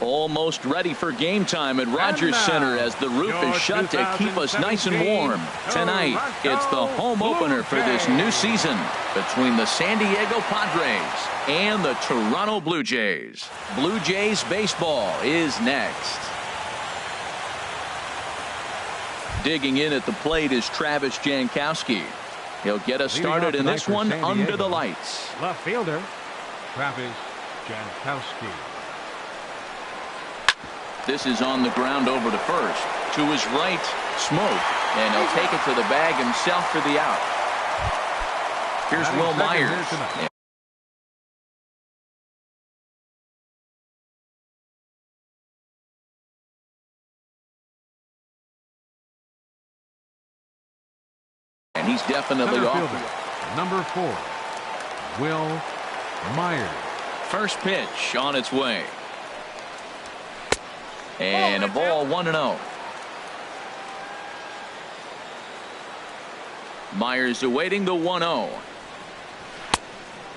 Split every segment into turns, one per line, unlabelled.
Almost ready for game time at Rogers Center as the roof is shut to keep us nice and warm. Tonight, it's the home opener for this new season between the San Diego Padres and the Toronto Blue Jays. Blue Jays baseball is next. Digging in at the plate is Travis Jankowski. He'll get us started in this one under the lights.
Left fielder, Travis Jankowski.
This is on the ground over to first. To his right, Smoke. And he'll take it to the bag himself for the out. Here's Will Myers. And he's definitely off.
Number 4, Will Myers.
First pitch on its way. And a ball 1-0. Myers awaiting the 1-0.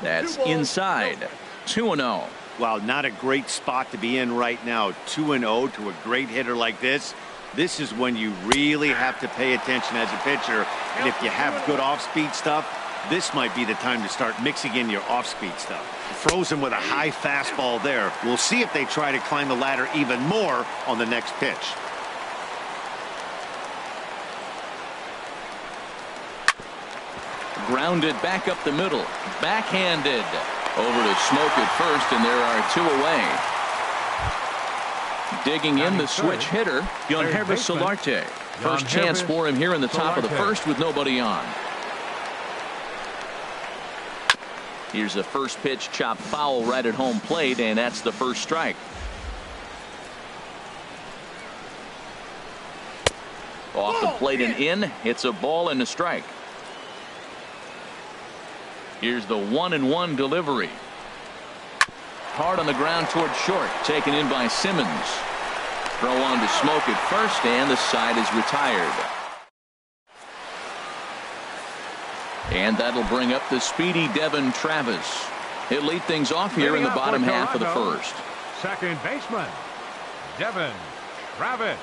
That's inside. 2-0.
Wow, not a great spot to be in right now. 2-0 to a great hitter like this. This is when you really have to pay attention as a pitcher. And if you have good off-speed stuff, this might be the time to start mixing in your off-speed stuff. Frozen with a high fastball there. We'll see if they try to climb the ladder even more on the next pitch.
Grounded back up the middle. Backhanded. Over to Smoke at first, and there are 2 away. Digging in the switch hitter, Yangervis Solarte. First chance for him here in the top of the first with nobody on. Here's a first pitch chopped foul right at home plate, and that's the first strike. Off the plate and in. It's a ball and a strike. Here's the 1-1 delivery. Hard on the ground toward short. Taken in by Simmons. Throw on to Smoke at first, and the side is retired. And that'll bring up the speedy Devin Travis. He'll lead things off here in the bottom half of the first.
Second baseman, Devin Travis.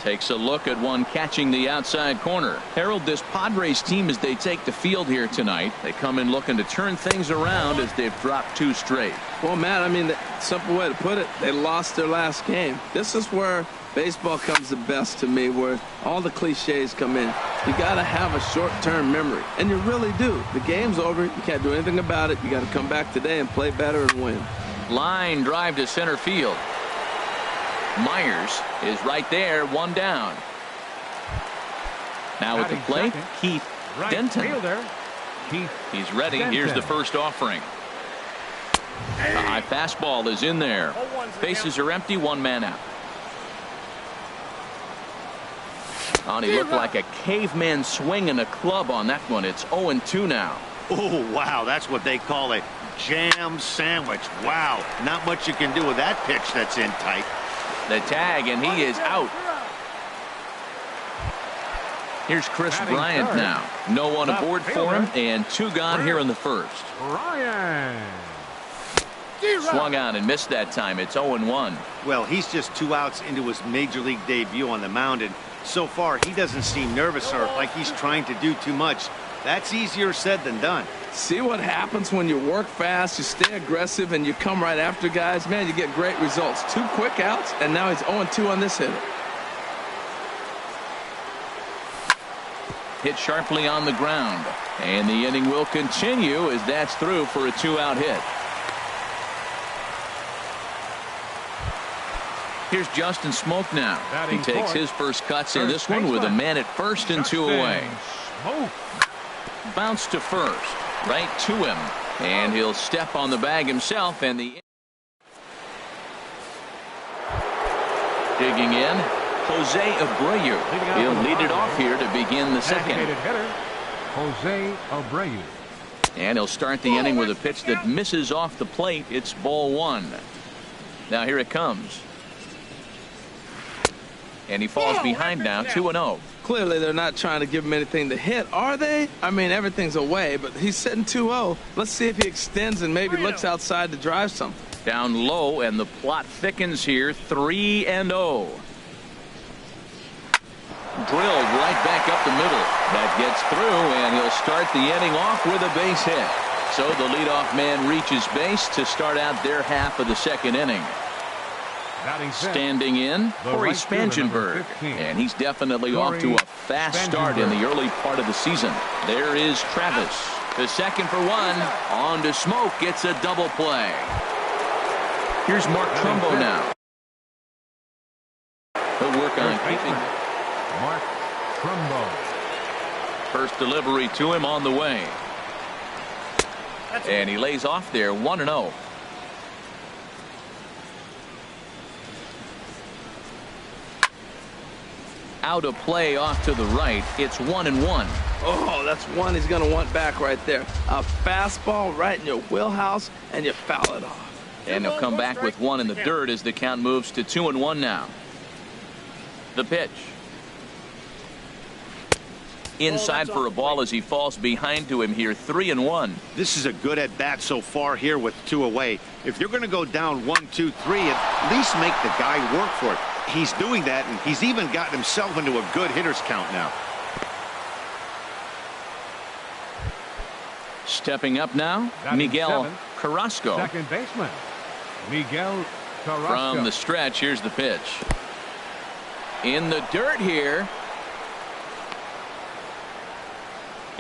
Takes a look at one catching the outside corner. Harold, this Padres team, as they take the field here tonight, they come in looking to turn things around as they've dropped 2 straight.
Well, Matt, I mean, the simple way to put it, they lost their last game. This is where baseball comes the best to me, where all the cliches come in. You got to have a short-term memory, and you really do. The game's over. You can't do anything about it. You got to come back today and play better and win.
Line drive to center field. Myers is right there, 1 down. Now at the plate, Keith Denton. He's ready. Here's the first offering. A high fastball is in there. Bases are empty, 1 man out. Oh, he looked like a caveman swinging a club on that one. It's 0-2 now.
Oh, wow. That's what they call a jam sandwich. Wow. Not much you can do with that pitch that's in tight.
The tag, and he is out. Here's Chris Bryant now. No one aboard for him, and 2 gone here in the first. Swung on and missed that time. It's 0-1.
Well, he's just 2 outs into his major league debut on the mound, and so far he doesn't seem nervous or like he's trying to do too much. That's easier said than done.
See what happens when you work fast, you stay aggressive, and you come right after guys. Man, you get great results. 2 quick outs, and now he's 0-2 on this hitter.
Hit sharply on the ground, and the inning will continue as that's through for a 2-out hit. Here's Justin Smoke now. He takes his first cuts in this one with a man at first and 2 away. Bounce to first, right to him, and he'll step on the bag himself, and the digging in, Jose Abreu. He'll lead it off here to begin the second.
Jose Abreu.
And he'll start the inning with a pitch that misses off the plate. It's ball 1. Now here it comes. And he falls behind now, 2-0.
Clearly, they're not trying to give him anything to hit, are they? I mean, everything's away, but he's sitting 2-0. Let's see if he extends and maybe looks outside to drive something.
Down low, and the plot thickens here. 3-0. Drilled right back up the middle. That gets through, and he'll start the inning off with a base hit. So the leadoff man reaches base to start out their half of the second inning. Standing in, Corey Spangenberg, and he's definitely off to a fast start in the early part of the season. There is Travis. The second for one. On to Smoke. Gets a double play. Here's Mark Trumbo now. He'll work on keeping.
Mark Trumbo.
First delivery to him on the way. And he lays off there. 1-0. Out of play off to the right. It's 1-1.
Oh, that's one he's going to want back right there. A fastball right in your wheelhouse, and you foul it off.
And he'll come back with one in the dirt as the count moves to 2-1 now. The pitch. Inside for a ball as he falls behind to him here. 3-1.
This is a good at bat so far here with 2 away. If you're going to go down 1, 2, 3, at least make the guy work for it. He's doing that, and he's even gotten himself into a good hitter's count now.
Stepping up now, Miguel Carrasco.
Second baseman, Miguel Carrasco.
From the stretch, here's the pitch. In the dirt here.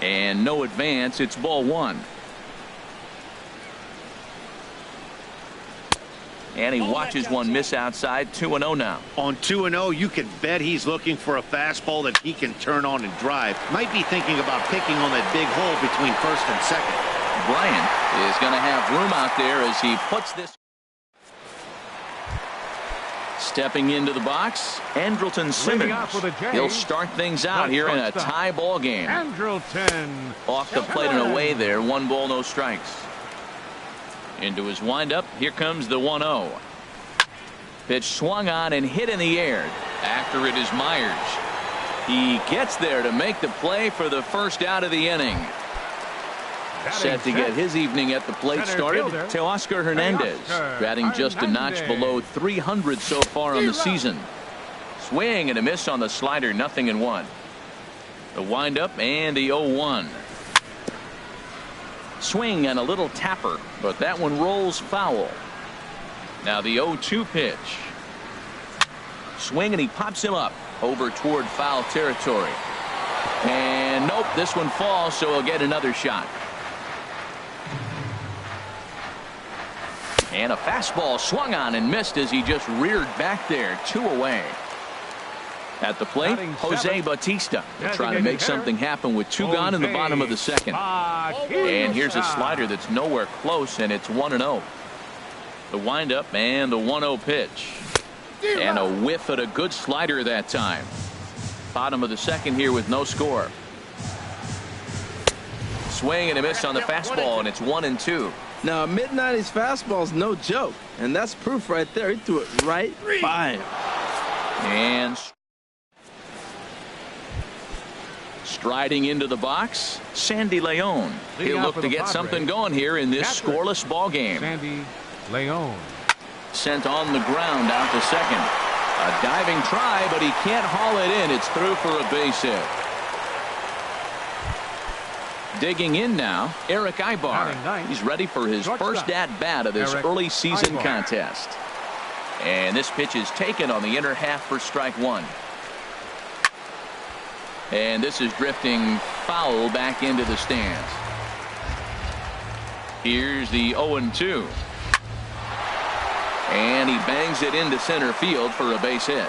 And no advance. It's ball one. And he watches one miss outside. 2-0 now.
On 2-0, you can bet he's looking for a fastball that he can turn on and drive. Might be thinking about picking on that big hole between first and second.
Bryant is going to have room out there as he puts this. Stepping into the box, Andrelton Simmons. He'll start things out here in a tie ball game.
Andrelton.
Off the plate and away there. 1 ball, no strikes. Into his windup. Here comes the 1-0. Pitch swung on and hit in the air. After it is Myers. He gets there to make the play for the first out of the inning. Set to get his evening at the plate started. Teoscar Hernandez, batting just a notch below 300 so far on the season. Swing and a miss on the slider. 0-1. The windup and the 0-1. Swing and a little tapper, but that one rolls foul. Now the 0-2 pitch. Swing and he pops him up over toward foul territory. And nope, this one falls, so he'll get another shot. And a fastball swung on and missed as he just reared back there. 2 away. At the plate, Jose Bautista will try to make something happen with 2 gone in the bottom of the second. And here's a slider that's nowhere close, and it's 1-0. The windup and the 1-0 pitch. And a whiff at a good slider that time. Bottom of the second here with no score. Swing and a miss on the fastball, and it's 1-2.
Now, a mid-90s fastball is no joke, and that's proof right there. He threw it right by him.
And striding into the box, Sandy Leon. He'll look to get something going here in this scoreless ball game.
Sandy Leon.
Sent on the ground out to second. A diving try, but he can't haul it in. It's through for a base hit. Digging in now, Eric Ibar. He's ready for his first at-bat of this early season contest. And this pitch is taken on the inner half for strike 1. And this is drifting foul back into the stands. Here's the 0-2. And he bangs it into center field for a base hit.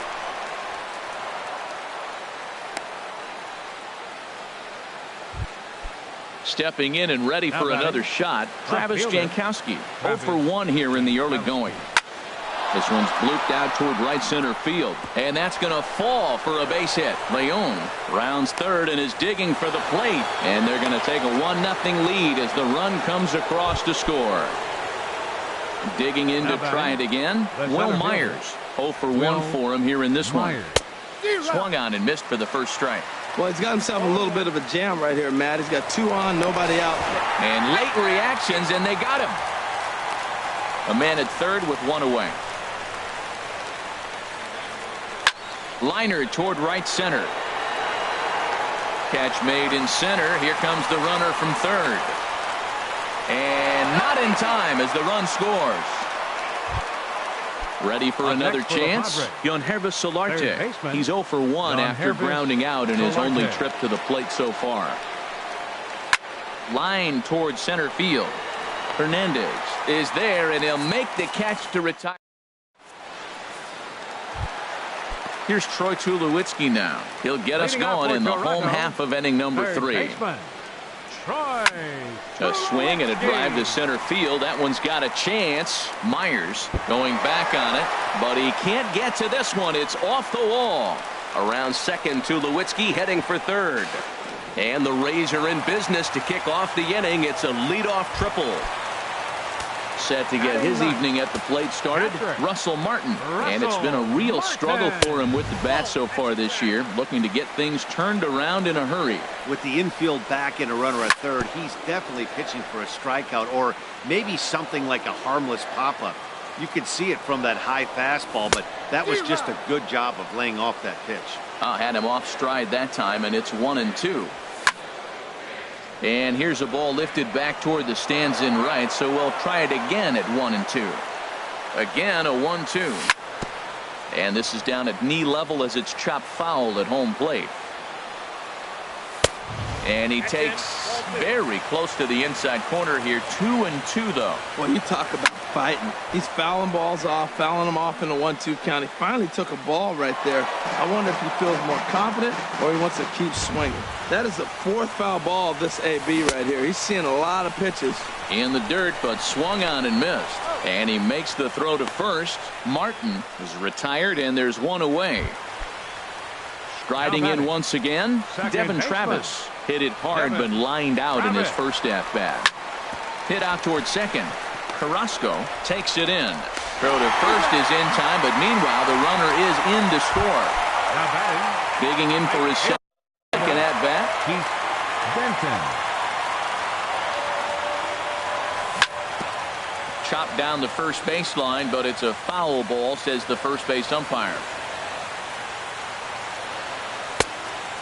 Stepping in and ready for another shot, Travis Jankowski. 0 for 1 here in the early going. This one's blooped out toward right center field, and that's going to fall for a base hit. Leon rounds third and is digging for the plate, and they're going to take a 1-0 lead as the run comes across to score. Digging in to try it again, Will Myers. 0 for 1 for him here in this one. Swung on and missed for the first strike.
Well, he's got himself a little bit of a jam right here, Matt. He's got 2 on, nobody out.
And late reactions, and they got him. A man at third with one away. Liner toward right center. Catch made in center. Here comes the runner from third. And not in time as the run scores. Ready for another chance. Yonhervis Solarte. He's 0 for 1 after grounding out in his only trip to the plate so far. Line towards center field. Hernandez is there, and he'll make the catch to retire. Here's Troy Tulowitzki now. He'll get us going in the home half of inning number 3. A swing and a drive to center field. That one's got a chance. Myers going back on it, but he can't get to this one. It's off the wall. Around second, Tulowitzki heading for third. And the Rays are in business to kick off the inning. It's a leadoff triple. Set to get his evening at the plate started, Russell Martin. And it's been a real struggle for him with the bat so far this year, looking to get things turned around in a hurry.
With the infield back and a runner at third, he's definitely pitching for a strikeout or maybe something like a harmless pop-up. You could see it from that high fastball, but that was just a good job of laying off that pitch.
Had him off stride that time, and it's 1-2. And here's a ball lifted back toward the stands in right, so we'll try it again at 1-2. Again, a 1-2. And this is down at knee level as it's chopped foul at home plate. And he takes very close to the inside corner here. 2-2 though.
Well, you talk about fighting. He's fouling balls off, fouling them off in a 1-2 count. He finally took a ball right there. I wonder if he feels more confident or he wants to keep swinging. That is the 4th foul ball of this AB right here. He's seeing a lot of pitches.
In the dirt, but swung on and missed. And he makes the throw to first. Martin is retired, and there's one away. Striding in once again, Devin Travis. Hit it hard, but lined out in his first at-bat. Hit out toward second. Carrasco takes it in. Throw to first is in time, but meanwhile the runner is in to score. Digging in for his second at-bat.
Keith Benton.
Chopped down the first baseline, but it's a foul ball, says the first base umpire.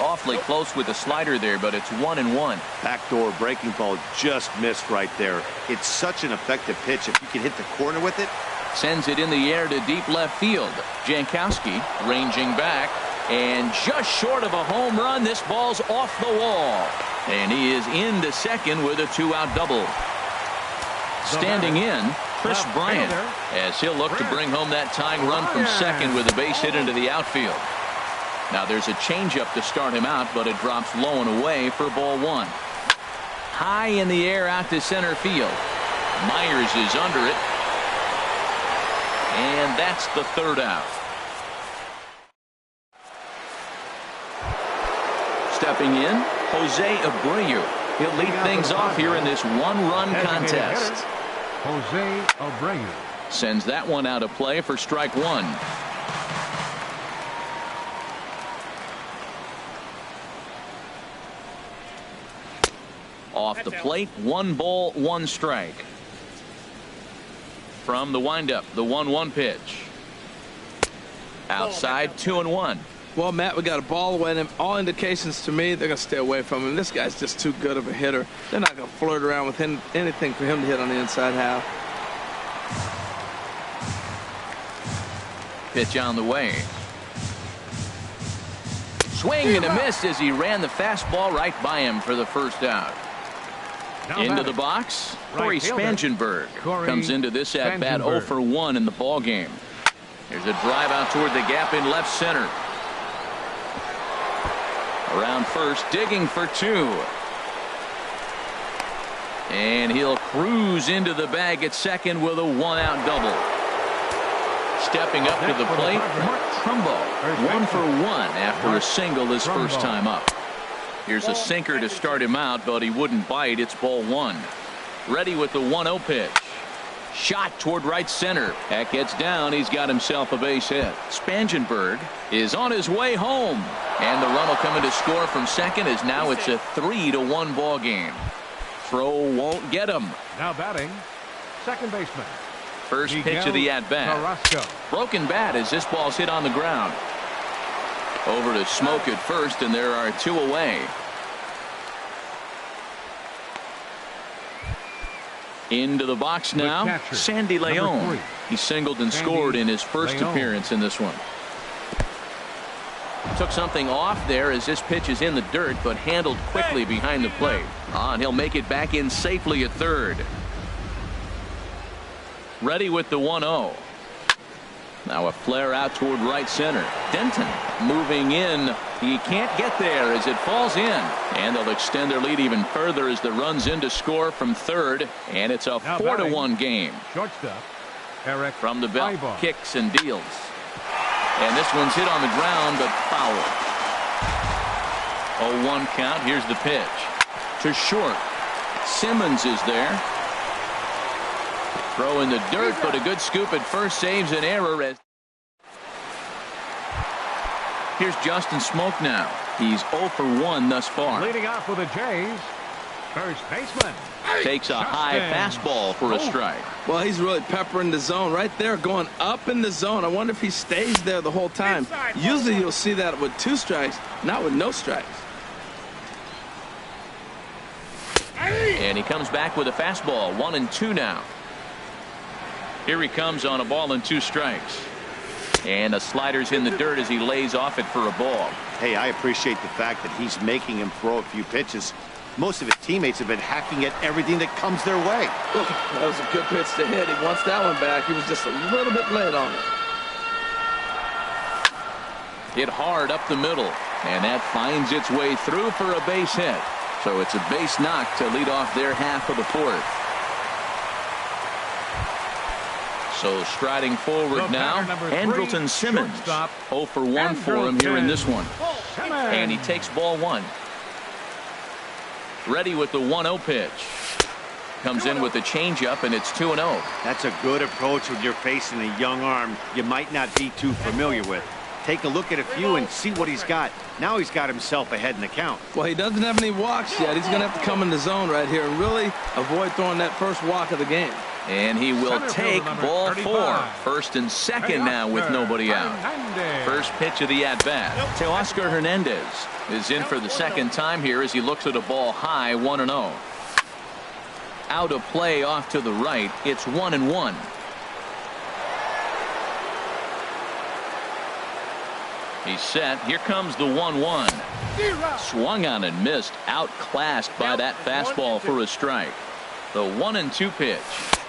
Awfully close with the slider there, but it's 1-1.
Backdoor breaking ball just missed right there. It's such an effective pitch. If you can hit the corner with it.
Sends it in the air to deep left field. Jankowski ranging back, and just short of a home run. This ball's off the wall, and he is into second with a 2-out double. Standing in, Chris Bryant, as he'll look to bring home that tying run from second with a base hit into the outfield. Now there's a changeup to start him out, but it drops low and away for ball 1. High in the air out to center field. Myers is under it. And that's the 3rd out. Stepping in, Jose Abreu. He'll lead things off here in this one-run contest.
Jose Abreu
sends that one out of play for strike 1. Off the plate, 1 ball, 1 strike. From the windup, the 1-1 pitch. Outside, 2-1.
Well, Matt, we got a ball away, and all indications to me, they're going to stay away from him. This guy's just too good of a hitter. They're not going to flirt around with anything for him to hit on the inside half.
Pitch on the way. Swing and a miss as he ran the fastball right by him for the first out. Into the box, Corey Spangenberg comes into this at-bat 0 for 1 in the ball game. There's a drive out toward the gap in left center. Around first, digging for 2. And he'll cruise into the bag at second with a 1-out double. Stepping up to the plate, Mark Trumbo, 1 for 1 after a single his first time up. Here's a sinker to start him out, but he wouldn't bite. It's ball 1. Ready with the 1-0 pitch. Shot toward right center. That gets down. He's got himself a base hit. Spangenberg is on his way home. And the run will come in to score from second as now it's a 3-1 ball game. Throw won't get him.
Now batting, second baseman
First pitch of the at-bat. Broken bat as this ball's hit on the ground. Over to Smoke at first, and there are 2 away. Into the box now, Sandy Leon. He singled and scored in his first appearance in this one. Took something off there as this pitch is in the dirt, but handled quickly behind the plate. And he'll make it back in safely at third. Ready with the 1-0. Now a flare out toward right center. Denton moving in. He can't get there as it falls in. And they'll extend their lead even further as the run's in to score from third. And it's a 4-1 game.
Shortstop, Eric
from the belt, kicks and deals. And this one's hit on the ground, but foul. 0-1 count. Here's the pitch. To short. Simmons is there. Throw in the dirt, but a good scoop at first saves an error. As here's Justin Smoke now. He's 0 for 1 thus far.
Leading off with the Jays, first baseman.
Takes a high fastball for a strike.
Well, he's really peppering the zone right there, going up in the zone. I wonder if he stays there the whole time. Usually you'll see that with 2 strikes, not with no strikes.
And he comes back with a fastball. 1-2 now. Here he comes on a ball and 2 strikes. And a slider's in the dirt as he lays off it for a ball.
Hey, I appreciate the fact that he's making him throw a few pitches. Most of his teammates have been hacking at everything that comes their way.
That was a good pitch to hit. He wants that one back. He was just a little bit late on it.
Hit hard up the middle. And that finds its way through for a base hit. So it's a base knock to lead off their half of the 4th. So striding forward now, Andrelton Simmons. 0 for 1 for him here in this one. And he takes ball 1. Ready with the 1-0 pitch. Comes in with the changeup, and it's 2-0.
That's a good approach when you're facing a young arm you might not be too familiar with. Take a look at a few and see what he's got. Now he's got himself ahead in the count.
Well, he doesn't have any walks yet. He's going to have to come in the zone right here and really avoid throwing that first walk of the game.
And he will take ball 4. First and second now with nobody out. First pitch of the at-bat. Teoscar Hernandez is in for the second time here as he looks at a ball high. 1-0. Out of play off to the right. It's 1-1. He's set. Here comes the 1-1. Swung on and missed. Outclassed by that fastball for a strike. The 1-2 pitch.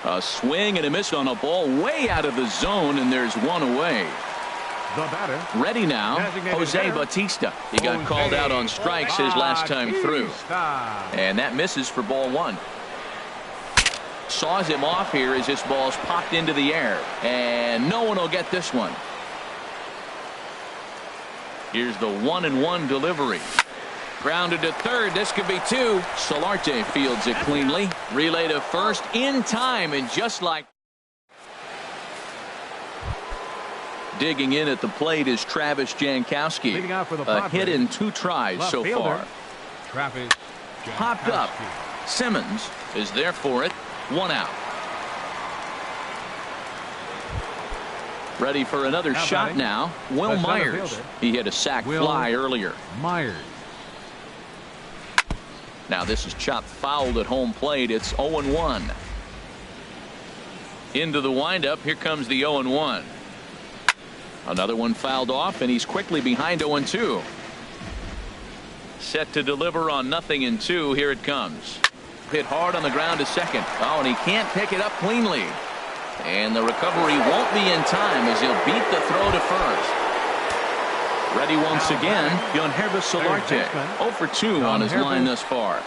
A swing and a miss on a ball way out of the zone, and there's 1 away.
The batter.
Ready now, Jose Bautista. He got called out on strikes his last time through. And that misses for ball 1. Saws him off here as this ball's popped into the air. And no one will get this one. Here's the 1-1 delivery. Grounded to third. This could be 2. Solarte fields it cleanly. Relay to first in time, and just like. Digging in at the plate is Travis Jankowski. A hit in 2 tries so far. Popped up. Simmons is there for it. 1 out. Ready for another shot now. Will Myers. He hit a sac fly earlier.
Myers.
Now this is chopped fouled at home plate. It's 0-1. Into the windup. Here comes the 0-1. Another one fouled off, and he's quickly behind 0-2. Set to deliver on 0-2. Here it comes. Hit hard on the ground to second. Oh, and he can't pick it up cleanly. And the recovery won't be in time as he'll beat the throw to first. Ready once again, Yonhervis Solarte. 0 for 2 on his line thus far.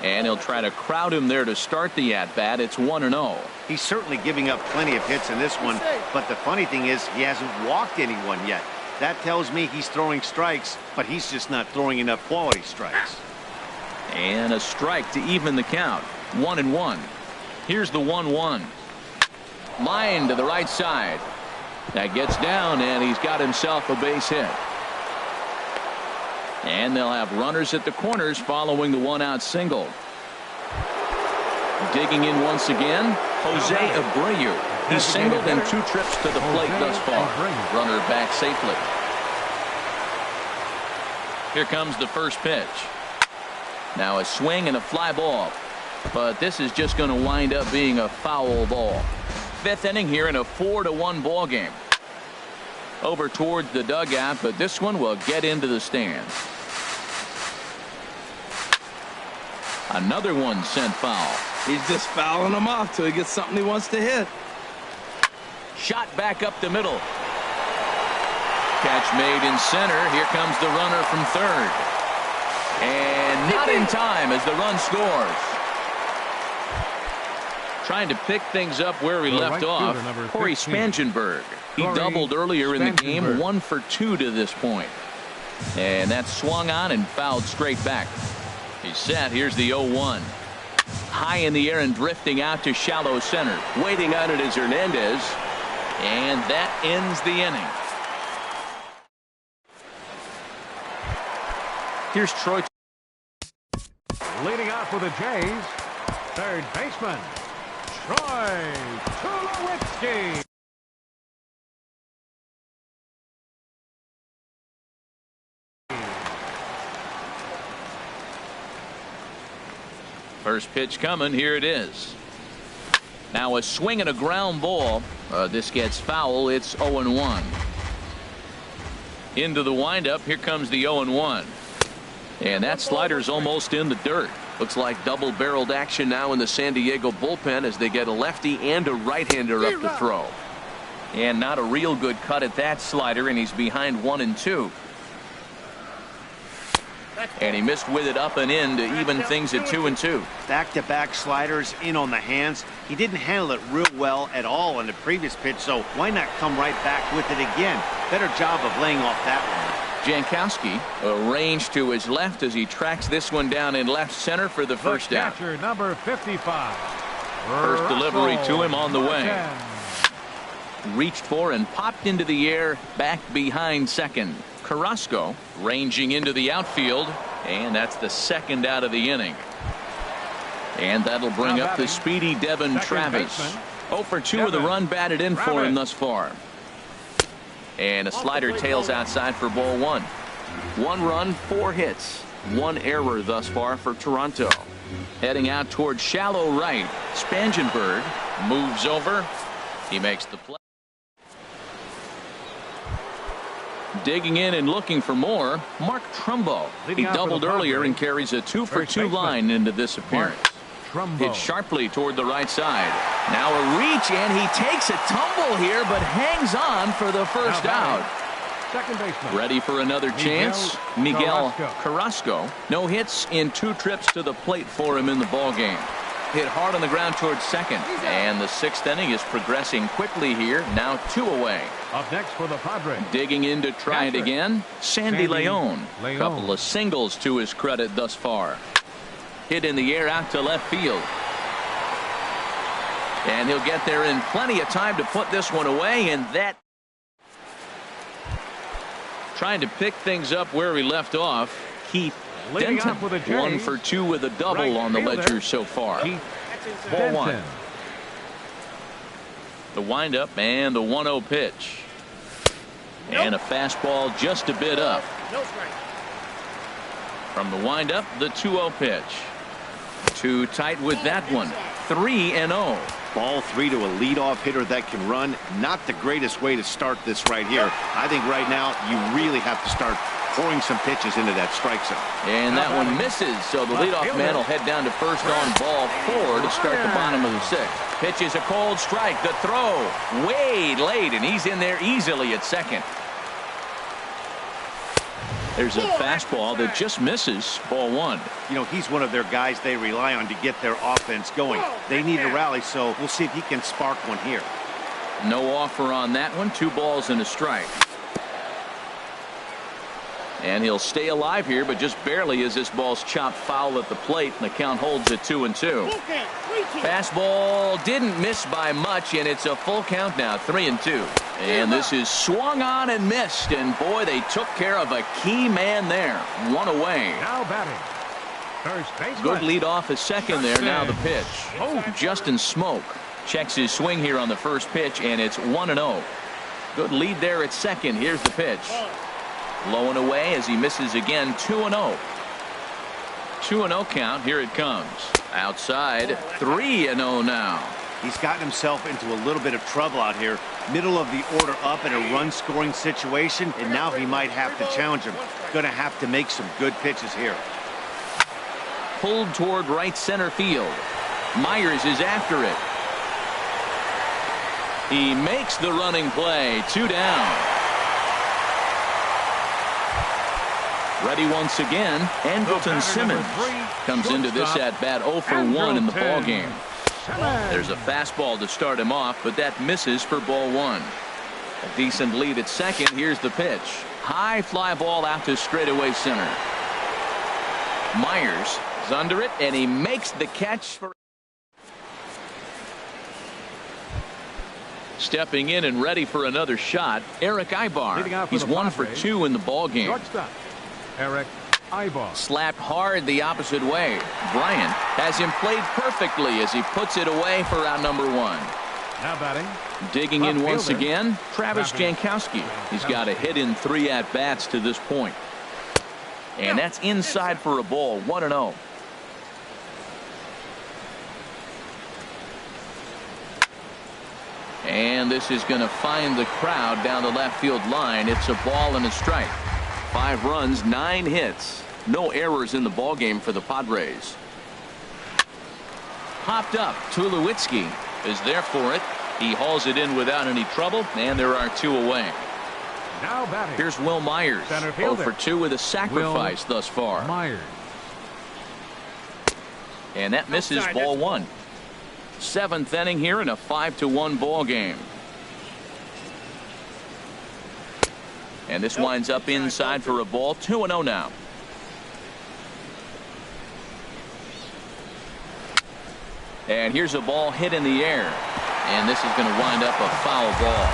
And he'll try to crowd him there to start the at-bat. It's 1-0.
He's certainly giving up plenty of hits in this one, but the funny thing is he hasn't walked anyone yet. That tells me he's throwing strikes, but he's just not throwing enough quality strikes.
And a strike to even the count. 1-1. Here's the 1-1. Line to the right side. That gets down, and he's got himself a base hit. And they'll have runners at the corners following the 1-out single. Digging in once again, Jose Abreu. He's singled in 2 trips to the plate thus far. Runner back safely. Here comes the first pitch. Now a swing and a fly ball. But this is just going to wind up being a foul ball. 5th inning here in a 4-1 ball game. Over towards the dugout, but this one will get into the stands. Another one sent foul.
He's just fouling them off till he gets something he wants to hit.
Shot back up the middle. Catch made in center. Here comes the runner from third. And not in time as the run scores. Trying to pick things up where we left off. Corey Spangenberg. He doubled earlier in the game. 1 for 2 to this point. And that swung on and fouled straight back. He's set. Here's the 0-1. High in the air and drifting out to shallow center. Waiting on it is Hernandez. And that ends the inning. Here's Troy.
Leading off for the Jays, third baseman, Troy Tulowitzki.
First pitch coming. Here it is. Now a swing and a ground ball. This gets foul. It's 0-1. Into the windup. Here comes the 0-1. And that slider's almost in the dirt. Looks like double-barreled action now in the San Diego bullpen as they get a lefty and a right-hander up to throw. And not a real good cut at that slider, and he's behind 1-2. And he missed with it up and in to even things at 2-2.
Back-to-back sliders in on the hands. He didn't handle it real well at all in the previous pitch, so why not come right back with it again? Better job of laying off that one.
Jankowski arranged to his left as he tracks this one down in left center for the first out.
Catcher number 55.
First delivery to him on the way. Reached for and popped into the air back behind second. Carrasco ranging into the outfield, and that's the second out of the inning. And that'll bring up the speedy Devin Travis. 0 for 2 with a run batted in for him thus far. And a slider tails outside for ball 1. 1 run, 4 hits, 1 error thus far for Toronto. Heading out toward shallow right. Spangenberg moves over. He makes the play. Digging in and looking for more, Mark Trumbo. He doubled earlier and carries a 2 for 2 line into this appearance. Hit sharply toward the right side. Now a reach, and he takes a tumble here, but hangs on for the first out.
Second baseman.
Ready for another chance. Miguel Carrasco. No hits in 2 trips to the plate for him in the ball game. Hit hard on the ground towards second, and the 6th inning is progressing quickly here. Now 2 away.
Up next for the Padres.
Digging in to try it again. Sandy Leon. Couple of singles to his credit thus far. Hit in the air out to left field. And he'll get there in plenty of time to put this one away, and that. Trying to pick things up where we left off. Keith Denton. 1 for 2 with a double on the ledger so far. Ball 1. The windup and the 1-0 pitch. And a fastball just a bit up. From the windup, the 2-0 pitch. Too tight with that one. 3-0.
Ball 3 to a leadoff hitter that can run. Not the greatest way to start this right here. I think right now you really have to start pouring some pitches into that strike zone.
And that one misses, so the leadoff man will head down to first on ball 4 to start the bottom of the 6th. Pitch is a cold strike. The throw way late, and he's in there easily at second. There's a fastball that just misses. Ball 1.
You know, he's one of their guys they rely on to get their offense going. They need a rally, so we'll see if he can spark one here.
No offer on that one. 2 balls and a strike. And he'll stay alive here, but just barely as this ball's chopped foul at the plate, and the count holds at 2-2. Fastball didn't miss by much, and it's a full count now, 3-2. And this is swung on and missed, and boy, they took care of a key man there. 1 away.
Now batting. First baseman.
Good lead off at second there. Now the pitch. Justin Smoke Checks his swing here on the first pitch, and it's 1-0. Good lead there at second. Here's the pitch. Low and away as he misses again. 2-0. 2-0 count. Here it comes. Outside. 3-0 now.
He's gotten himself into a little bit of trouble out here. Middle of the order up in a run-scoring situation, and now he might have to challenge him. Going to have to make some good pitches here.
Pulled toward right center field. Myers is after it. He makes the running play. 2 down. Ready once again. Andrelton Simmons comes into this at bat 0 for 1 in the ball game. There's a fastball to start him off, but that misses for ball 1. A decent lead at second. Here's the pitch. High fly ball out to straightaway center. Myers is under it, and he makes the catch for. Stepping in and ready for another shot, Eric Ibar. He's 1 for 2 in the ball game.
Eric Ibar.
Slapped hard the opposite way. Bryant has him played perfectly as he puts it away for out number 1.
Now batting.
Digging in once again, Travis Jankowski. He's got a hit in 3 at-bats to this point. And that's inside for a ball. 1-0. And this is going to find the crowd down the left field line. It's a ball and a strike. 5 runs, 9 hits. No errors in the ball game for the Padres. Popped up. Tulowitzki is there for it. He hauls it in without any trouble, and there are 2 away.
Now batting.
Here's Will Myers. 0 for 2 with a sacrifice thus far.
Myers.
And that misses ball 1. 7th inning here in a 5-1 ball game. And this winds up inside for a ball. 2-0 now. And here's a ball hit in the air. And this is going to wind up a foul ball.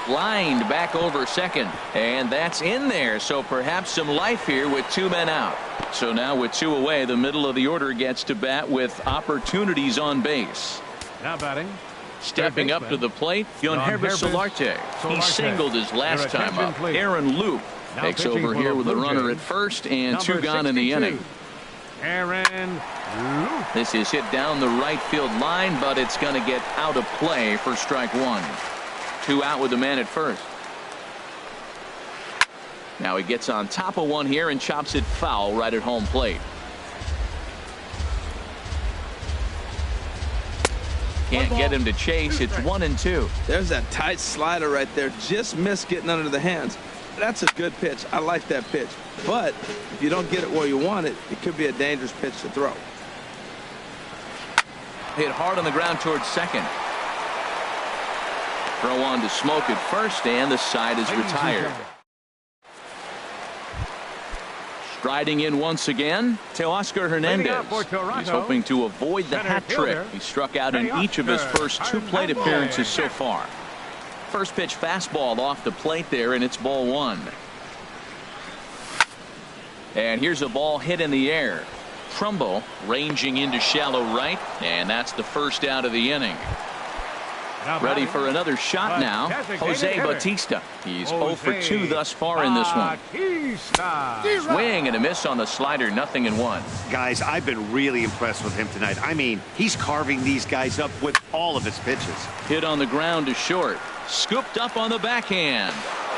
Lined back over second. And that's in there. So perhaps some life here with 2 men out. So now with 2 away, the middle of the order gets to bat with opportunities on base.
Now batting.
Stepping up to the plate, Yonherbis Solarte. He singled his last time up. Aaron Loup takes over here with a runner at first and 2 gone in the inning.
Aaron Loup.
This is hit down the right field line, but it's going to get out of play for strike 1. 2 out with the man at first. Now he gets on top of one here and chops it foul right at home plate. Can't get him to chase. It's 1-2.
There's that tight slider right there. Just missed getting under the hands. That's a good pitch. I like that pitch. But if you don't get it where you want it, it could be a dangerous pitch to throw.
Hit hard on the ground towards second. Throw on to Smoke at first, and the side is retired. Striding in once again, Teoscar Hernandez. He's hoping to avoid the hat trick. He struck out in each of his first 2 plate appearances so far. First pitch fastball off the plate there, and it's ball 1. And here's a ball hit in the air. Trumbo ranging into shallow right, and that's the first out of the inning. Ready for another shot now. Jose Bautista. He's 0 for 2 thus far in this one. Swing and a miss on the slider. 0-1.
Guys, I've been really impressed with him tonight. I mean, he's carving these guys up with all of his pitches.
Hit on the ground to short. Scooped up on the backhand.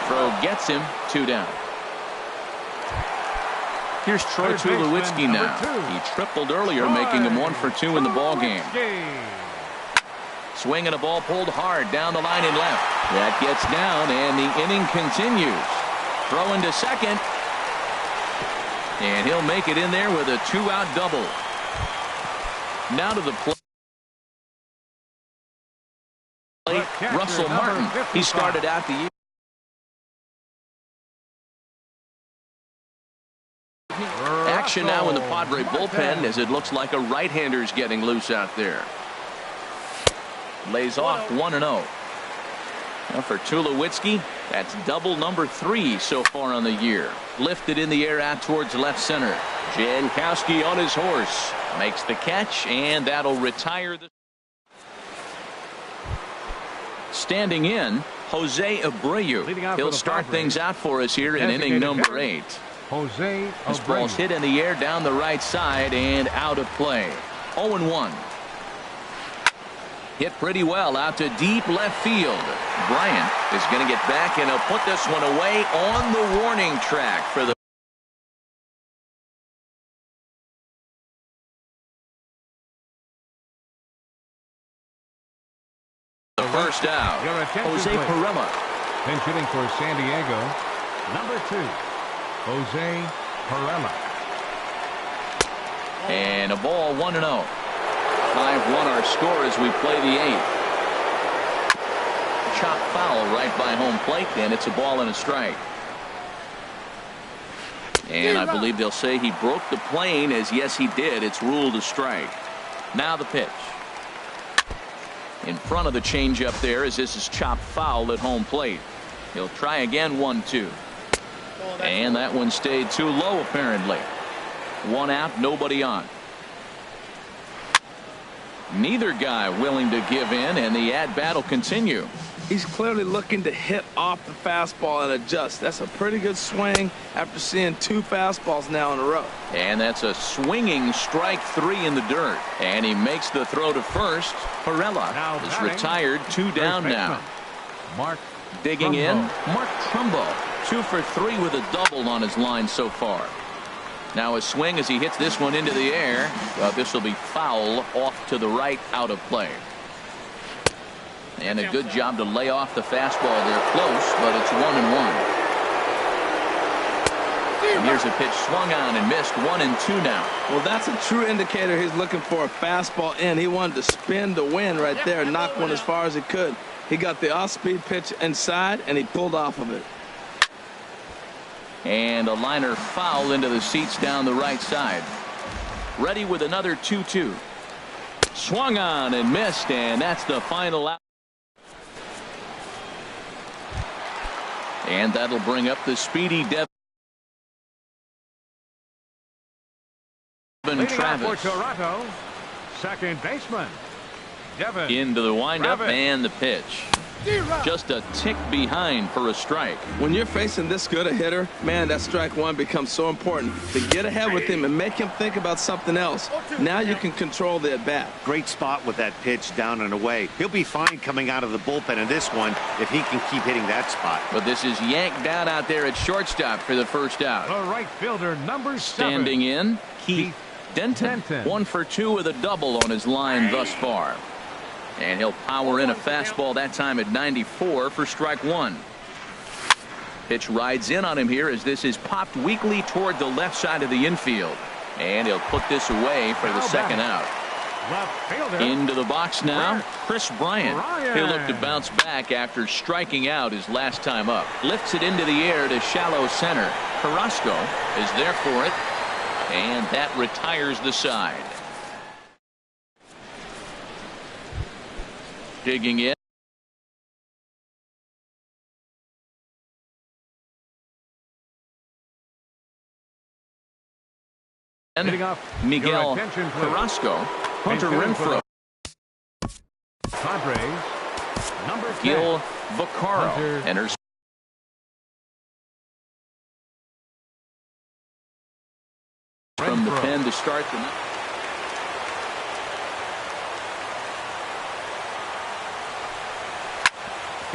Throw gets him. 2 down. Here's Troy Tulowitzki now. He tripled earlier, making him 1 for 2 in the ball game. Swing and a ball pulled hard down the line and left. That gets down, and the inning continues. Throw into second. And he'll make it in there with a 2-out double. Now to the plate. Russell Martin. He started out the year. Action now in the Padre bullpen as it looks like a right-hander's getting loose out there. Lays off 1-0. Now for Tulowitzki, that's double number 3 so far on the year. Lifted in the air out towards left center. Jankowski on his horse makes the catch, and that'll retire the. Standing in, Jose Abreu. He'll start things out for us here in inning number 8.
Jose
This
Abreu.
ball's hit in the air down the right side and out of play. 0-1. Hit pretty well out to deep left field. Bryant is going to get back, and he'll put this one away on the warning track for the. First out. Jose Pirela.
Pinch hitting for San Diego, number 2, Jose Pirela.
And a ball 1-0. 5-1 our score as we play the 8th. Chop foul right by home plate, and it's a ball and a strike. And I believe they'll say he broke the plane, as yes he did. It's ruled a strike. Now the pitch. In front of the changeup there, as this is chopped foul at home plate. He'll try again. 1-2. And that one stayed too low apparently. 1 out, nobody on. Neither guy willing to give in, and the at-bat will continue.
He's clearly looking to hit off the fastball and adjust. That's a pretty good swing after seeing 2 fastballs now in a row.
And that's a swinging strike 3 in the dirt. And he makes the throw to first. Pirela is retired. 2 down now.
Mark
digging
Trumbo.
in, Mark Trumbo. 2 for 3 with a double on his line so far. Now a swing as he hits this one into the air. This will be foul off to the right, out of play. And a good job to lay off the fastball there, close, but it's 1-1. And here's a pitch swung on and missed. 1-2 now.
Well, that's a true indicator he's looking for a fastball in. He wanted to spin the wind right there and knock one as far as he could. He got the off-speed pitch inside, and he pulled off of it.
And a liner foul into the seats down the right side. Ready with another 2-2. Swung on and missed, and that's the final out. And that'll bring up the speedy Devin Travis.
For Toronto, second baseman, Devin
Into the windup
Travis.
and the pitch. Just a tick behind for a strike.
When you're facing this good a hitter, man, that strike 1 becomes so important. To get ahead with him and make him think about something else. Now you can control the at-bat.
Great spot with that pitch down and away. He'll be fine coming out of the bullpen in this one if he can keep hitting that spot.
But this is yanked down out there at shortstop for the first out.
The right fielder, number 7.
Standing in, Keith Denton. 1 for 2 with a double on his line thus far. And he'll power in a fastball that time at 94 for strike 1. Pitch rides in on him here as this is popped weakly toward the left side of the infield. And he'll put this away for the second out.
Left fielder.
Into the box now, Chris Bryant. He'll look to bounce back after striking out his last time up. Lifts it into the air to shallow center. Carrasco is there for it. And that retires the side. Digging in. Miguel Carrasco. Hunter Renfroe.
Padres, number 10.
Gil Vaccaro
Hunter.
enters. From the pen to start the.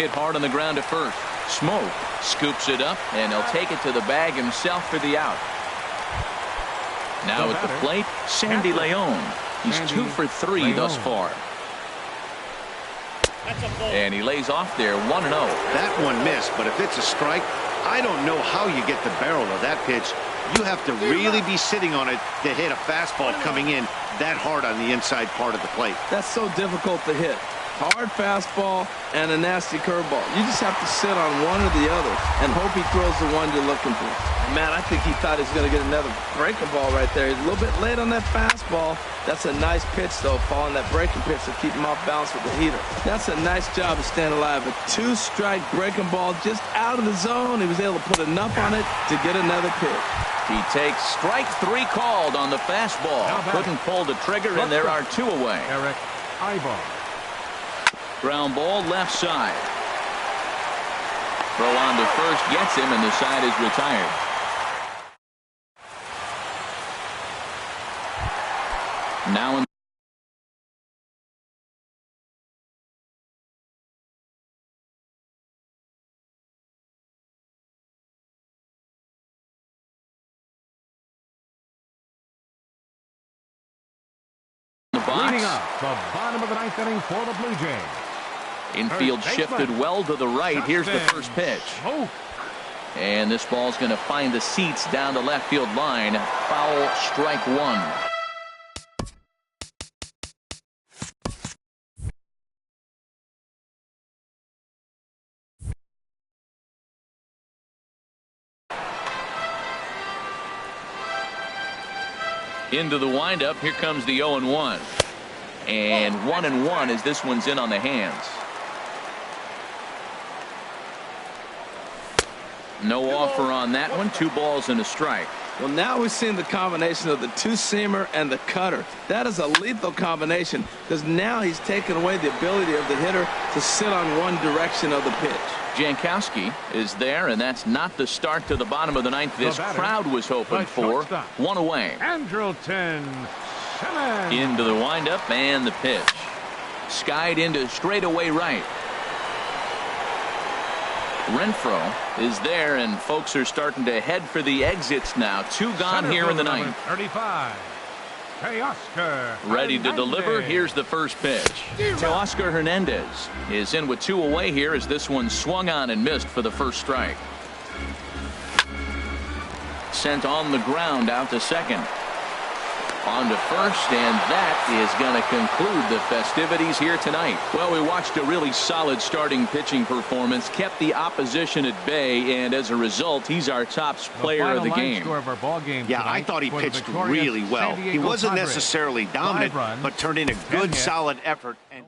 Hit hard on the ground at first. Smoke scoops it up, and he'll take it to the bag himself for the out. Now at the plate, Sandy Leon. He's 2 for 3 thus far. And he lays off there 1-0.
That one missed, but if it's a strike, I don't know how you get the barrel of that pitch. You have to really be sitting on it to hit a fastball coming in that hard on the inside part of the plate.
That's so difficult to hit. Hard fastball and a nasty curveball. You just have to sit on one or the other and hope he throws the one you're looking for. Man, I think he thought he was going to get another breaking ball right there. He's a little bit late on that fastball. That's a nice pitch, though, following that breaking pitch to keep him off balance with the heater. That's a nice job of staying alive. A 2-strike breaking ball just out of the zone. He was able to put enough on it to get another pitch.
He takes strike 3 called on the fastball. Couldn't pull the trigger, and there are 2 away.
Eric Ivar.
Ground ball left side. Throw on to first gets him, and the side is retired. Now in the box.
Leading up the bottom of the 9th inning for the Blue Jays.
Infield shifted well to the right. Here's the first pitch. And this ball's going to find the seats down the left field line. Foul, strike 1. Into the windup. Here comes the 0-1. And 1-1 as this one's in on the hands. No offer on that one. 2 balls and a strike.
Well, now we've seen the combination of the 2-seamer and the cutter. That is a lethal combination because now he's taken away the ability of the hitter to sit on one direction of the pitch.
Jankowski is there, and that's not the start to the bottom of the 9th this crowd was hoping for. 1 away.
Andrelton Simmons.
Into the windup and the pitch. Skied into straightaway right. Renfroe is there, and folks are starting to head for the exits now. 2 gone here in the 9th.
35. Teoscar
Ready to deliver.
Hernandez.
Here's the first pitch. Teoscar Hernandez is in with 2 away here as this one swung on and missed for the first strike. Sent on the ground out to second. On to first, and that is going to conclude the festivities here tonight. Well, we watched a really solid starting pitching performance, kept the opposition at bay, and as a result, he's our top player of the game.
Yeah, I thought he pitched really well. He wasn't necessarily dominant, but turned in a good, solid effort. And